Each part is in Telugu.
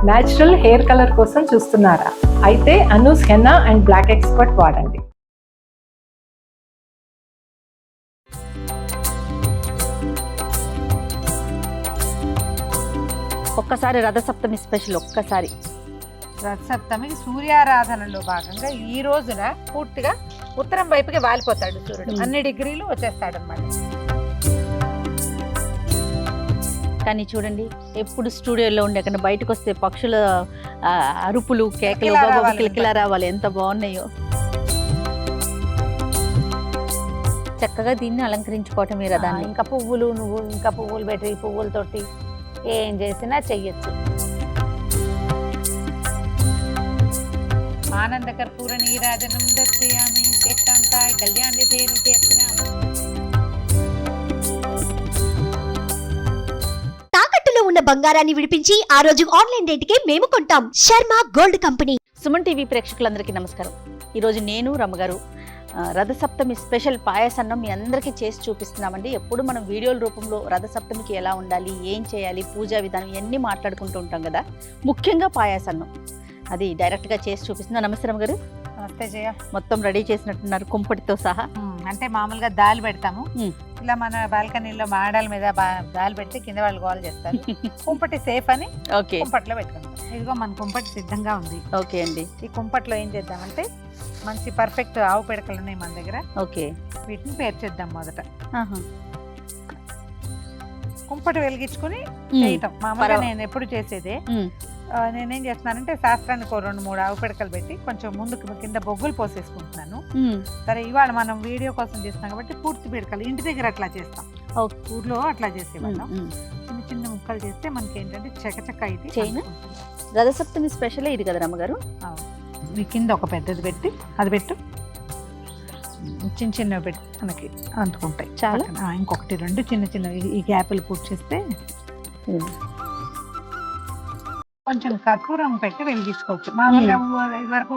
న్యాచురల్ హెయిర్ కలర్ కోసం చూస్తున్నారా? అయితే Anoos henna and black expert వాడండి. ఒక్కసారి రథసప్తమి స్పెషల్. ఒక్కసారి రథసప్తమికి సూర్యారాధనలో భాగంగా ఈ రోజున పూర్తిగా ఉత్తరం వైపుకి వాలిపోతాడు సూర్యుడు. అన్ని డిగ్రీలు వచ్చేస్తాడు అన్నమాట. కానీ చూడండి, ఎప్పుడు స్టూడియోలో ఉండే కన్నా బయటకు వస్తే పక్షుల అరుపులు, కేకలు, కిలకిలా రావాలి, ఎంత బాగున్నాయో. చక్కగా దీన్ని అలంకరించుకోవటం ఈ రథాన్ని. ఇంకా పువ్వులు పెట్టి పువ్వులతోటి ఏం చేసినా చెయ్యొచ్చు. ఆనంద కర్పూర నీరాజనం దర్శయామి ఏకాంతాయ కళ్యాణి దేవి చేస్తున్నాము. తాకట్టులో ఉన్న బంగారాన్ని విడిపించి ఆ రోజు ఆన్లైన్ రేటుకే మేము కొంటాం. Sharma gold company. Suman TV ప్రేక్షకులందరికీ నమస్కారం. ఈరోజు నేను రమ్మగారు రథసప్తమి స్పెషల్ పాయసన్నం మీ అందరికీ చేసి చూపిస్తున్నామండి. ఎప్పుడు మనం వీడియోల రూపంలో రథసప్తమికి ఎలా ఉండాలి, ఏం చేయాలి, పూజా విధానం ఇవన్నీ మాట్లాడుకుంటూ ఉంటాం కదా. ముఖ్యంగా పాయసన్నం అది డైరెక్ట్గా చేసి చూపిస్తున్నాం. నమస్తే రమ్మగారు. నమస్తే జయ. మొత్తం రెడీ చేసినట్టున్నారు కుంపటితో సహా. అంటే మామూలుగా దాల్ పెడతాము, ఇలా మన బాల్కనీలో మాడాల మీద దాల్ పెడితే కింద వాళ్ళు గోల్ చేస్తారు. కుంపటి సేఫ్ అని కుంపట్లో పెట్టుకుంటాం. ఇదిగో మన కుంపటి సిద్ధంగా ఉంది. ఓకే అండి. ఈ కుంపట్లో ఏం చేద్దామంటే మంచి పర్ఫెక్ట్ ఆవు పిడకలు ఉన్నాయి మన దగ్గర. ఓకే, వీటిని పేర్చేద్దాం. మొదట కుంపటి వెలిగించుకుని చేయటం మామూలుగా నేను ఎప్పుడు చేసేదే. నేనేం చేస్తున్నానంటే శాస్త్రానికి 2-3 ఆవు పిడకలు పెట్టి కొంచెం ముందుకు కింద బొగ్గులు పోసేసుకుంటున్నాను. సరే, ఇవాళ మనం వీడియో కోసం చేస్తాం కాబట్టి పూర్తి పిడకలు ఇంటి దగ్గర అట్లా చేస్తాం. ఊర్లో అట్లా చేసేవాళ్ళం. చిన్న చిన్న ముక్కలు చేస్తే మనకి ఏంటంటే చకచక ఇది. రథసప్తమి స్పెషల్ ఇది కదా రమ్మగారు. మీ కింద ఒక పెద్దది పెట్టి అది పెట్టు, చిన్న చిన్నవి పెట్టి మనకి అంటుకుంటాయి. చాలా. ఇంకొకటి 2 చిన్న చిన్నవి ఈ గ్యాపులు పూర్తి చేస్తే కొంచెం కర్పూరం పెట్టి వెలిగించుకోవచ్చు. మామూలుగా ఇదివరకు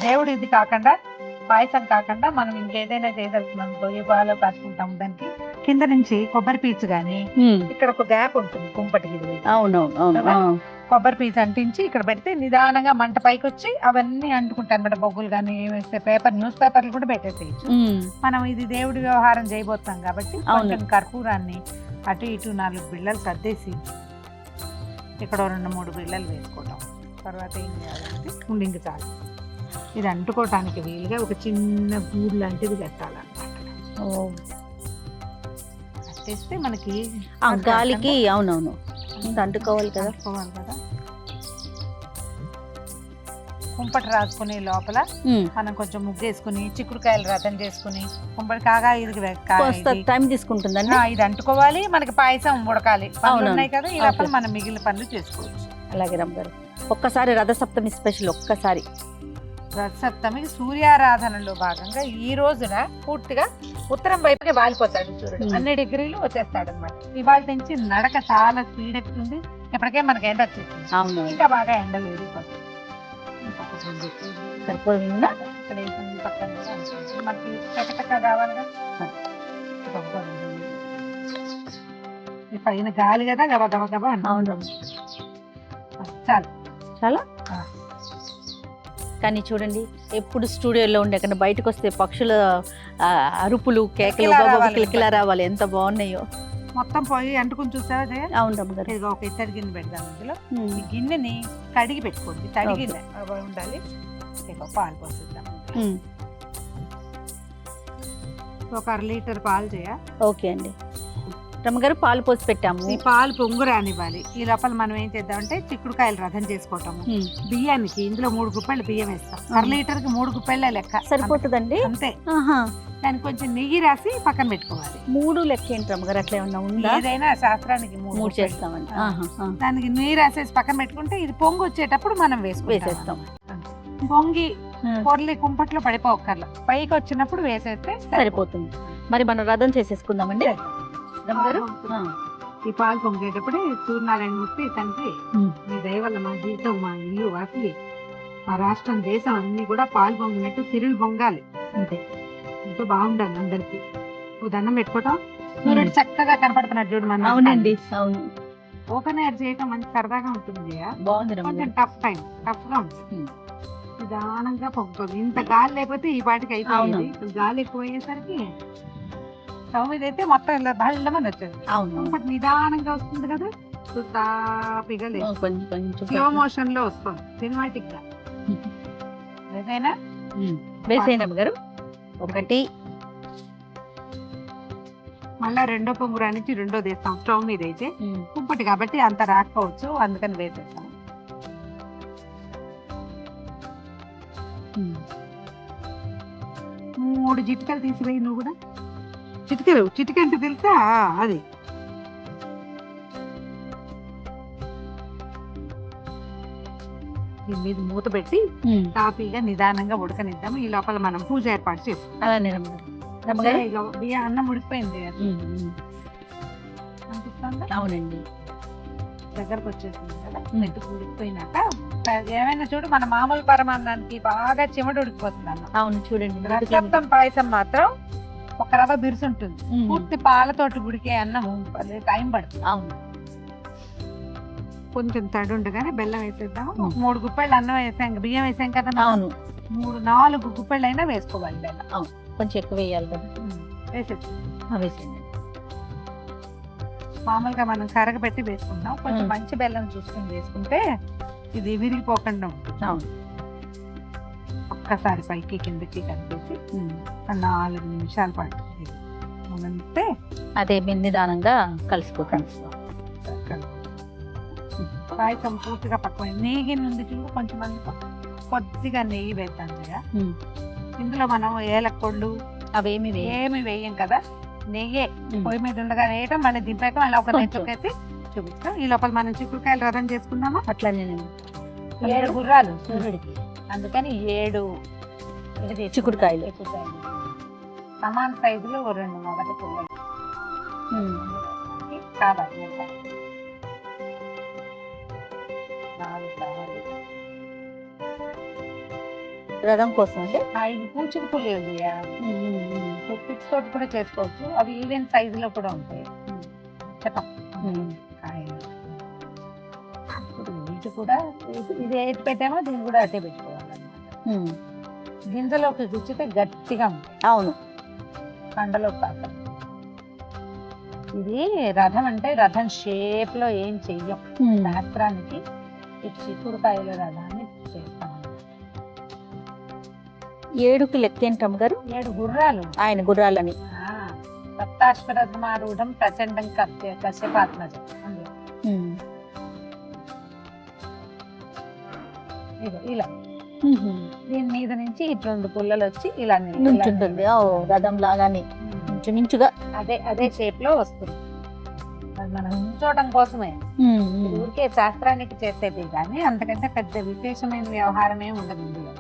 దేవుడు ఇది కాకుండా పాయసం కాకుండా మనం ఇంకేదైనా చేయదలుచుకున్నాం, గొయ్యపాలు కట్టుకుంటాం. దానికి కింద నుంచి కొబ్బరి పీచు గాని ఇక్కడ ఒక గ్యాప్ ఉంటుంది కుంపటికి. కొబ్బరి పీచు అంటించి ఇక్కడ పెడితే నిదానంగా మంట పైకి వచ్చి అవన్నీ అంటుకుంటాయి అన్నమాట. బొగ్గులు కానీ ఏమైతే న్యూస్ పేపర్లు కూడా పెట్టేసేయచ్చు. మనం ఇది దేవుడి వ్యవహారం చేయబోతాం కాబట్టి కొంచెం కర్పూరాన్ని అటు ఇటు 4 బిళ్ళలు సర్దేసి ఇక్కడ 2-3 బిళ్ళలు వేసుకోవటం. తర్వాత ఏం చేయాలంటే ఉండింగి చాలు. ఇది అంటుకోవటానికి వీలుగా ఒక చిన్న గూడు లాంటిది కట్టాలన్నమాట. కట్టేస్తే మనకి గాలికి అవునవును అంటుకోవాలి కదా. కుంపటి రాసుకుని లోపల మనం కొంచెం ముగ్గేసుకుని చిక్కుడుకాయలు రథం చేసుకుని కుంపటి కాగా ఇది టైం తీసుకుంటుందండి. ఇది అంటుకోవాలి, మనకి పాయసం ఉడకాలి. ఉన్నాయి కదా, ఈ లోపల మనం మిగిలిన పనులు చేసుకోవచ్చు. అలాగే రమ్మగారు. ఒక్కసారి రథసప్తమి స్పెషల్. ఒక్కసారి రథసప్తమికి సూర్యారాధనలో భాగంగా ఈ రోజున పూర్తిగా ఉత్తరం వైపుకి వాలిపోతాడు సూర్యుడు. అన్ని డిగ్రీలు వచ్చేస్తాడు అనమాట. ఇవాళ నుంచి నడక చాలా స్పీడ్ ఎక్కుతుంది. ఇప్పటికే మనకి ఎండ వచ్చేస్తుంది. అవును, ఇంకా బాగా ఎండ వేడిపోతుంది. సరిపోయిందా? మనకి చకచక కావాలిగా. పైన గాలి కదా, గబ గబ గబ. అవును, చాలు చాలా. కానీ చూడండి, ఎప్పుడు స్టూడియోలో ఉండే కన్నా బయటకు వస్తే పక్షుల అరుపులు, కేకలు, కిలకిలా రావాలి, ఎంత బాగున్నాయో. మొత్తం పోయి అంటుకుని చూసావా? అవును రమ్మగారు. ఇదిగో ఒక ఇత్తడి గిన్నె పెడదాం. ఇందులో ఈ గిన్నెని కడిగి పెట్టుకోండి. తడిగి ఉండాలి. పాలు పోసేద్దాం. ఒక 1/2 లీటర్ పాలు చేయ. ఓకే అండి. రమ్మగారు పాలు పోసి పెట్టాము. ఈ పాలు పొంగు రానివ్వాలి. ఈ లోపల మనం ఏం చేద్దామంటే చిక్కుడుకాయలు రథం చేసుకోవటము. బియ్యానికి ఇందులో 3 గుప్పెళ్ళు బియ్యం వేస్తాం. 1/2 లీటర్కి 3 గుప్పెళ్ళ లెక్క సరిపోతుందండి. అంతే. దానికి కొంచెం నెయ్యి రాసి పక్కన పెట్టుకోవాలి. 3 లెక్క ఏంటి రమ్మగారు? అట్లా ఏమన్నా ఉందా? ఏదైనా శాస్త్రానికి 3 చేస్తామండి. దానికి నెయ్యి రాసేసి పక్కన పెట్టుకుంటే ఇది పొంగు వచ్చేటప్పుడు మనం వేసేస్తాం. పొంగి పొర్లి కుంపట్లో పడిపోకర్లా, పైకి వచ్చినప్పుడు వేసేస్తే సరిపోతుంది. మరి మనం రథం చేసేసుకుందామండి. ఈ పాలు పొంగేటప్పుడు సూర్యనారాయణ మూర్తి తండ్రి, మీ దయ వల్ల మా జీవితం, మా ఇల్లు, వాకిలి, మా రాష్ట్రం, దేశం అన్ని కూడా పాలు పొంగినట్టు సిరులు పొంగాలి. అంతే, ఎంతో బాగుండాలి అందరికి. దండం పెట్టుకోవటం. సూర్యుడు చక్కగా కనపడుతున్నాడు చూడు మన. అవునండి, అవును. ఓపెన్ ఎయిర్ చేయటం మంచి సరదాగా ఉంటుంది. బాగుంది కొంచెం టఫ్ గా ఉంటుంది. ఉమ్. నిదానంగా పొంగుతుంది. ఇంత గాలి లేకపోతే ఈ పాటికి అయిపోయింది. ఇప్పుడు గాలి ఎక్కువ అయ్యేసరికి స్టవ్ మీద అయితే మొత్తం ఇలా బళ్ళమని వచ్చేది. అవును ఇంకొకటి నిదానంగా వస్తుంది కదా, తాపిగా లేదు, కొంచెం కొంచెం స్లో మోషన్ లో వస్తుంది సినిమాటిక్ గా. ఏదైనా వేసేయండి అమ్మగారు. ఒకటి మళ్ళా రెండో పొంగు రానిచ్చి రెండోది వేస్తాం స్టవ్ మీద అయితే. కుంపటి కాబట్టి అంత రాకపోవచ్చు, అందుకని వేసేస్తాం. మూడు చిటికలు తీసివేయి నువ్వు కూడా. చిటిక అంటే తెలుసా అది. దీని మీద మూత పెట్టి కాఫీగా నిదానంగా ఉడకనిద్దాం. ఈ లోపల మనం పూజ ఏర్పాటు చేస్తాం. అలానే రమ్మగారు. బియ్యం అన్నం ఉడికిపోయింది అనిపిస్తుందా? అవునండి. దగ్గరకు వచ్చేసింది కదా, మెతుకు ఉడికిపోయినాక ఏమైనా చూడు, మన మామూలు పరమాన్నానికి బాగా చిమట ఉడికిపోతుంది అన్నం. అవును చూడండి. రసప్తం పాయసం మాత్రం ఒక రవ్వ బిరుసు ఉంటుంది. పూర్తి పాలతోటి ఉడికే అన్నం టైం పడుతుంది. అవును. కొంచెం తడి ఉండగానే బెల్లం వేసేద్దాం. 3 గుప్పెళ్ళు అన్నం వేసాం, బియ్యం వేసాం కదా. అవును. 3-4 గుప్పెళ్ళు అయినా వేసుకోవాలి బెల్లం. అవును, కొంచెం ఎక్కువ వేయాలి కదా. వేసేద్దాం. వేసేయండి. మామూలుగా మనం కరగబెట్టి వేసుకుంటాం. కొంచెం మంచి బెల్లం చూసుకుని వేసుకుంటే ఇది విరిగిపోకుండా ఉంటుంది. అవును. ఒక్కసారి పైకి కిందకి కలిపేసి 4 నిమిషాల పాటు మనంతే. అదే నిదానంగా కలిసిపోతాం. పాయసం పూర్తిగా పక్కన నెయ్యి నుండి చూడు, కొంచెం కొద్దిగా నెయ్యి వేద్దాం కదా. ఇందులో మనం ఏలకొండు అవేమి ఏమి వేయం కదా, నెయ్యే పొయ్యి మీద ఉండగా వేయటం. మళ్ళీ దింపాక మళ్ళీ ఒక నెయ్యి చూపిస్తాం. ఈ లోపల మనం చిక్కుడుకాయలు రథం చేసుకుందామా. అట్లానే 7 గుర్రాలు సూర్యుడికి, అందుకని 7 చిక్కుడుకాయలు సమాన సైజులో 2 మొదటి పుల్లలు కావాలి. 4 కావాలి. రథం కోసం అంటే 5 పూచిక పుల్లలు పిక్స్ తోటి కూడా చేసుకోవచ్చు. అవి ఈవెన్ సైజులో కూడా ఉంటాయి. వీటి కూడా ఇది ఏది పెట్టామో దీన్ని కూడా అట్టే పెట్టుకోవాలన్నమాట. గింజలోకి గుచ్చితే గట్టిగా ఉంటాయి. అవును. కండలో కాక. ఇది రథం అంటే రథం షేప్ లో ఏం చెయ్యం. శాస్త్రానికి ఈ చిక్కుడుకాయల రథాన్ని చేస్తాం. 7కి లెక్క ఏంటమ్మ గారు? 7 గుర్రాలు ఆయన గుర్రాలని. సప్తాశ్వరథమారూఢం ప్రచండం కశ్యపాత్మజం. ఇలా దీని మీద నుంచి 2 పుల్లలు వచ్చి ఇలా నుంచుంటుంది. రథం లాగానే మించుగా అదే షేప్ లో వస్తుంది. మనం ఉంచోవడం కోసమే, ఊరికే శాస్త్రానికి చేసేది కానీ అంతకంటే పెద్ద విశేషమైన వ్యవహారమే ఉండదు ఇందులో.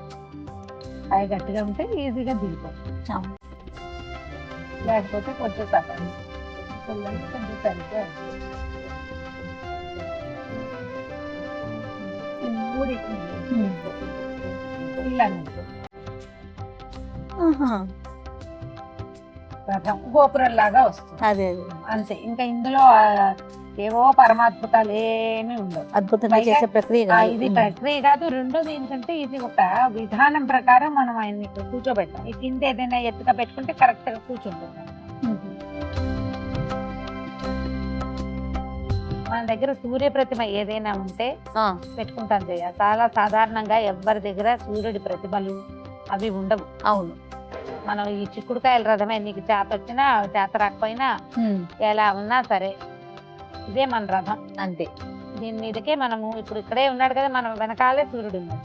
అవి గట్టిగా ఉంటే ఈజీగా దిగిపోతుంది. లేకపోతే కొంచెం సఫరం కొంచెం సరిగ్గా రథం గోపురం లాగా వస్తుంది. అదే అంతే. ఇంకా ఇందులో ఏవో పరమాద్భుతాలు ఏమీ ఉండవు. అద్భుతంగా చేసే ప్రక్రియ ఇది ప్రక్రియ కాదు. రెండోది ఏంటంటే ఇది ఒక విధానం ప్రకారం మనం ఆయన్ని ఇక్కడ కూర్చోబెట్టాం. ఈ కింద ఏదైనా ఎత్తుగా పెట్టుకుంటే కరెక్ట్ గా కూర్చుంటుంది. మన దగ్గర సూర్య ప్రతిమ ఏదైనా ఉంటే పెట్టుకుంటాం చేయ. చాలా సాధారణంగా ఎవరి దగ్గర సూర్యుడి ప్రతిమలు అవి ఉండవు. అవును. మనం ఈ చిక్కుడుకాయల రథమే, నీకు చేత వచ్చినా చేత రాకపోయినా ఎలా ఉన్నా సరే ఇదే మన రథం అంతే. దీని మీదకే మనము ఇప్పుడు ఇక్కడే ఉన్నాడు కదా, మనం వెనకాలే సూర్యుడు ఉన్నాడు.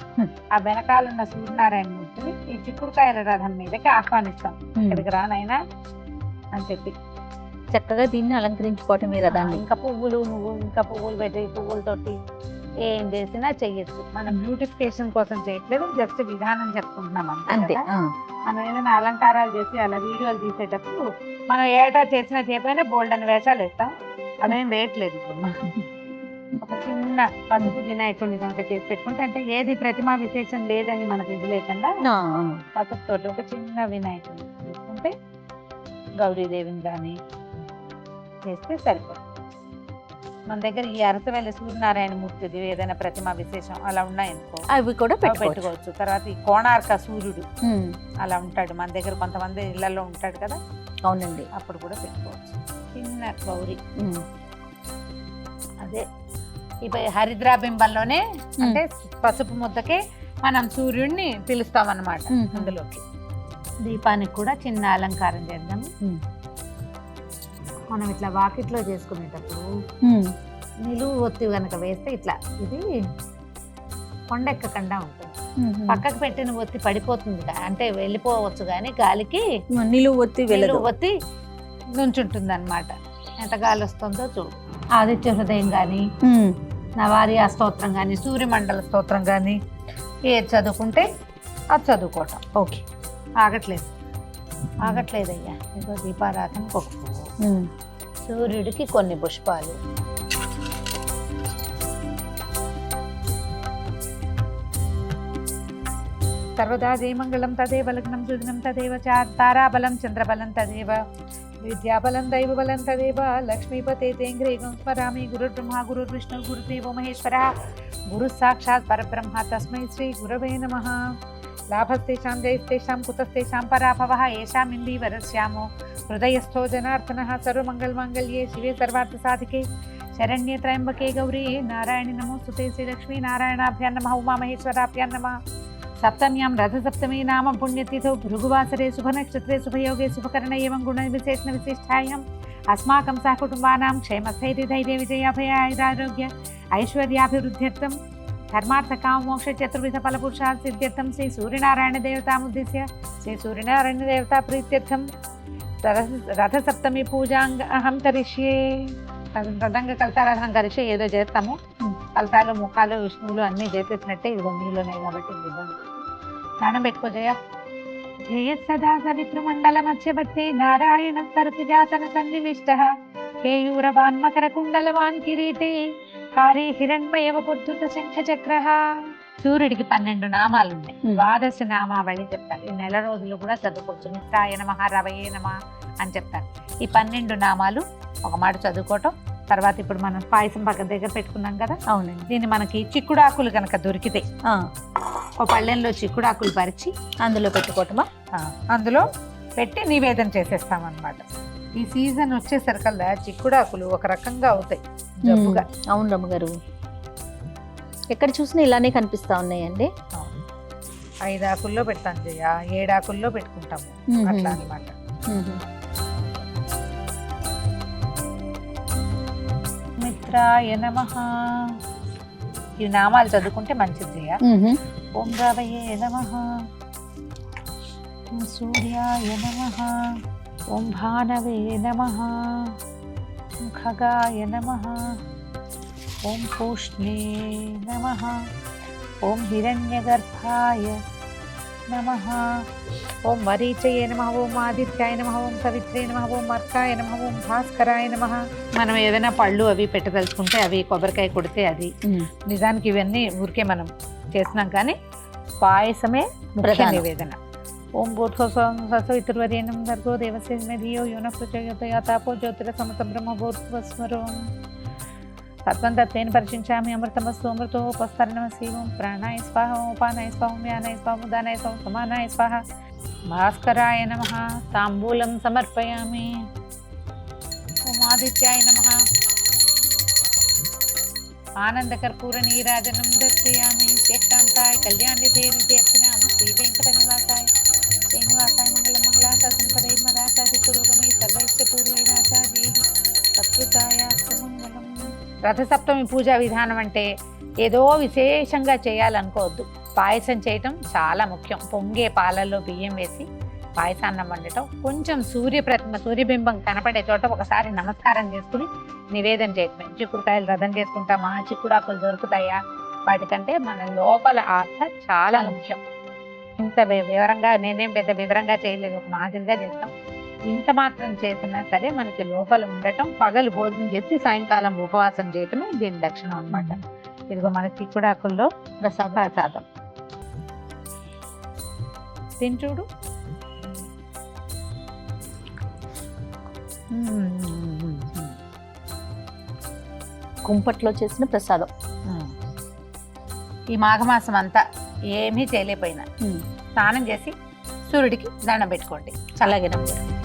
ఆ వెనకాలన్న సూర్యనారాయణ మూర్తిని ఈ చిక్కుడుకాయల రథం మీదకి ఆహ్వానిస్తాం. ఇక్కడికి రానైనా అని చెప్పి చక్కగా దీన్ని అలంకరించుకోవటం మీ రథాన్ని. ఇంకా పువ్వులు పెట్టి పువ్వులతోటి ఏం చేసినా చెయ్యొచ్చు. మనం బ్యూటిఫికేషన్ కోసం చేయట్లేదు, జస్ట్ విధానం చెప్పుకుంటున్నాం అంతే. మనం ఏదైనా అలంకారాలు చేసి అలా వీడియోలు తీసేటప్పుడు మనం ఏటా చేసినా చేయకపోయినా బోల్డ్ అని వేషాలు వేస్తాం. అదేం వేయట్లేదు. ఒక చిన్న పసుపు వినాయకుడిని కనుక చేసి పెట్టుకుంటే, అంటే ఏది ప్రతిమా విశేషం లేదని మనకు ఇది లేకుండా పసుపుతో ఒక చిన్న వినాయకుడిని చేసుకుంటే గౌరీదేవిని కానీ చేస్తే సరిపోతుంది. మన దగ్గర ఈ అరసవేల సూర్యనారాయణ మూర్తిది ఏదైనా ప్రతిమ విశేషం అలా ఉన్నాయనుకో అవి కూడా అవి పెట్టుకోవచ్చు. పెట్టుకోవచ్చు. తర్వాత ఈ కోణార్క సూర్యుడు అలా ఉంటాడు మన దగ్గర, కొంతమంది ఇళ్లలో ఉంటాడు కదా, అవునండి. అప్పుడు కూడా పెట్టుకోవచ్చు. చిన్న గౌరీ అదే ఇప్పుడు హరిద్రాబింబంలోనే అంటే పసుపు ముద్దకే మనం సూర్యుడిని పిలుస్తాం అన్నమాట. అందులోకి దీపానికి కూడా చిన్న అలంకారం చేద్దాం. మనం ఇట్లా వాకిట్లో చేసుకునేటప్పుడు నిలువు ఒత్తి కనుక వేస్తే ఇట్లా ఇది కొండెక్కకుండా ఉంటుంది. పక్కకు పెట్టిన ఒత్తి పడిపోతుంది, అంటే వెళ్ళిపోవచ్చు కానీ గాలికి నిలువు ఒత్తి నిలువు ఒత్తి నుంచుంటుంది అనమాట. ఎంత గాలి వస్తుందో చూడు. ఆదిత్య హృదయం కానీ, నవారి స్తోత్రం కానీ, సూర్యమండల స్తోత్రం కానీ ఏది చదువుకుంటే అది చదువుకోవటం. ఓకే, ఆగట్లేదయ్యా. ఏదో దీపారాధన ఒక సూర్యుడికి కొన్ని పుష్పాలు. సర్వదా జయమంగళం తదేవ లగ్నం సుదినం తదేవ తారాబలం చంద్రబలం తదేవ విద్యాబలం దైవబలం తదేవ లక్ష్మీపతే తేంగ్రేగం స్మరామి గురుర్బ్రహ్మ గురుర్విష్ణు గురుదేవో మహేశ్వర గురు సాక్షాత్ పరబ్రహ్మ తస్మై శ్రీ గురవే నమః. లాభస్తేషాం జయస్తేషాం కుతస్తేషాం పరాభవః ఏషాం ఇందీవరస్యామో హృదయస్థో జనార్దనః. సర్వమంగళమాంగళ్యే శివే సర్వార్థసాధికే శరణ్యే త్రయంబకే గౌరీ నారాయణి నమోస్తుతే. శ్రీలక్ష్మీ నారాయణాభ్యాం నమః ఉమామహేశ్వరాభ్యాం నమః. సప్తమ్యాం రథసప్తమి నామ పుణ్యతిథౌ భృగువాసరే శుభనక్షత్రే శుభయోగే శుభకరణ ఏవం గుణ విశేషణ విశిష్టాయాం అస్మాకం సహకుటుంబానాం క్షేమస్థైర్యధైర్య విజయాభయాయురారోగ్య ఐశ్వర్యాభివృద్ధ్యర్థం ధర్మార్థకామ మోక్ష చతుర్విధ ఫలపురుషార్థ సిద్ధ్యర్థం శ్రీ సూర్యనారాయణ దేవతాముద్దిశ్య శ్రీ సూర్యనారాయణ దేవతా ప్రీత్యర్థం రథసప్తమి పూజాంగం కరిష్యే. రథంగా కలసారాధన కరిష్యే. ఏదో చేస్తాము, కలసాలు ముఖాలు విష్ణువులు అన్నీ చేసేసినట్టే ఇదిగో నీళ్ళున్నాయి కాబట్టి స్నానం పెట్టుకో జయ. జయ సదా సవితృమండల మధ్యవర్తి నారాయణం సరసిజాతన సన్నివిష్ట కేయూరవాన్ మకర కుండలవాన్ కిరీటే హారీ హిరణ్మయవ పొద్దుత శంఖ చక్ర. సూర్యుడికి 12 నామాలు ఉన్నాయి. ద్వాదశ నామావళి చెప్తారు. ఈ నెల రోజులు కూడా చదువుకోవచ్చు. నిత్యాయ నమః రవయే నమః అని చెప్తారు. ఈ 12 నామాలు ఒక మాట చదువుకోవటం. తర్వాత ఇప్పుడు మనం పాయసం పక్కన దగ్గర పెట్టుకున్నాం కదా, అవునండి. దీన్ని మనకి చిక్కుడాకులు కనుక దొరికితే ఒక పళ్ళెంలో చిక్కుడాకులు పరిచి అందులో పెట్టుకోవటమా? అందులో పెట్టి నివేదన చేసేస్తాం అన్నమాట. ఈ సీజన్ వచ్చేసరికల్లా చిక్కుడాకులు ఒక రకంగా అవుతాయి జబ్బుగా. అవును రమ్మగారు, ఎక్కడ చూసినా ఇలానే కనిపిస్తా ఉన్నాయండి. 5 ఆకుల్లో పెడతాం జయ, 7 ఆకుల్లో పెట్టుకుంటాము అట్లా అన్నమాట. మిత్రాయ నమః. ఈ నామాలు చదువుకుంటే మంచిది జయ. ఓం రవయే నమః, ఓం సూర్యాయ నమః, ఓం భానవే నమః, ఓం ఖగాయ నమః, ఓం పూష్ణే నమః, ఓం హిరణ్యగర్భాయ నమః, ఓం మరీచయే నమః, ఓం ఆదిత్యాయ నమః, ఓం సవిత్రే నమః, ఓం అర్కాయ నమః, ఓం భాస్కరాయ నమః. మనం ఏదైనా పళ్ళు అవి పెట్టదలుచుకుంటే అవి కొబ్బరికాయ కొడితే అది. నిజానికి ఇవన్నీ ఊరికే మనం చేసినాం, కానీ పాయసమే ముఖ్య నివేదన. ఓం భూర్భువస్సువర్యేణం భర్గో దేవస్య ధియో యో నః ప్రచోదయాత్ తాపో జ్యోతిరసమత బ్రహ్మ భూర్భువస్సువరం తత్వం తత్వేన పరిచించామి అమృతమస్తు అమృతోపస్తరణమసి. ఓం ప్రాణాయ స్వాహ, ఓం ఉపానాయ స్వాహ, ఓం యానాయ స్వాహ, ఓం ఉదానాయ స్వాహ, సమానాయ స్వాహ. భాస్కరాయ నమః తాంబూలం సమర్పయామి. ఓం ఆదిత్యాయ నమః ఆనందకర్పూర నీరాజనం దర్శయామి. శ్రేష్టాంతాయ కళ్యాణితే నిత్యర్పినామ శ్రీ వెంకట నివాసాయ శ్రీనివాసాయ మంగళం మంగళాశాసన పదై మదాచార్య పురోగమై సర్వైశ్చ పూర్వైనాచార్యై సత్కృతాయ సుమంగళం. రథసప్తమి పూజా విధానం అంటే ఏదో విశేషంగా చేయాలనుకోవద్దు. పాయసం చేయటం చాలా ముఖ్యం. పొంగే పాలల్లో బియ్యం వేసి పాయసాన్నం వండటం, కొంచెం సూర్యబింబం కనపడే చోట ఒకసారి నమస్కారం చేసుకుని నివేదన చేయటమే. చిక్కుడుకాయలు రథం చేసుకుంటామా, చిక్కుడాకులు దొరుకుతాయా, వాటికంటే మన లోపల ఆశ చాలా ముఖ్యం. ఇంత వివరంగా నేనేం పెద్ద వివరంగా చేయలేదు, ఒక మాదిరిగా చేస్తాం. ఇంత మాత్రం చేసినా సరే మనకి లోపల ఉండటం, పగలు భోజనం చేసి సాయంకాలం ఉపవాసం చేయటమే దీని లక్షణం అన్నమాట. ఇదిగో మన చిక్కుడాకుల్లో ప్రసాదం తిని చూడు. కుంపట్లో చేసిన ప్రసాదం. ఈ మాఘమాసం అంతా ఏమీ చేయలేకపోయినా స్నానం చేసి సూర్యుడికి దండం పెట్టుకోండి. అలాగే నమ్మగారు.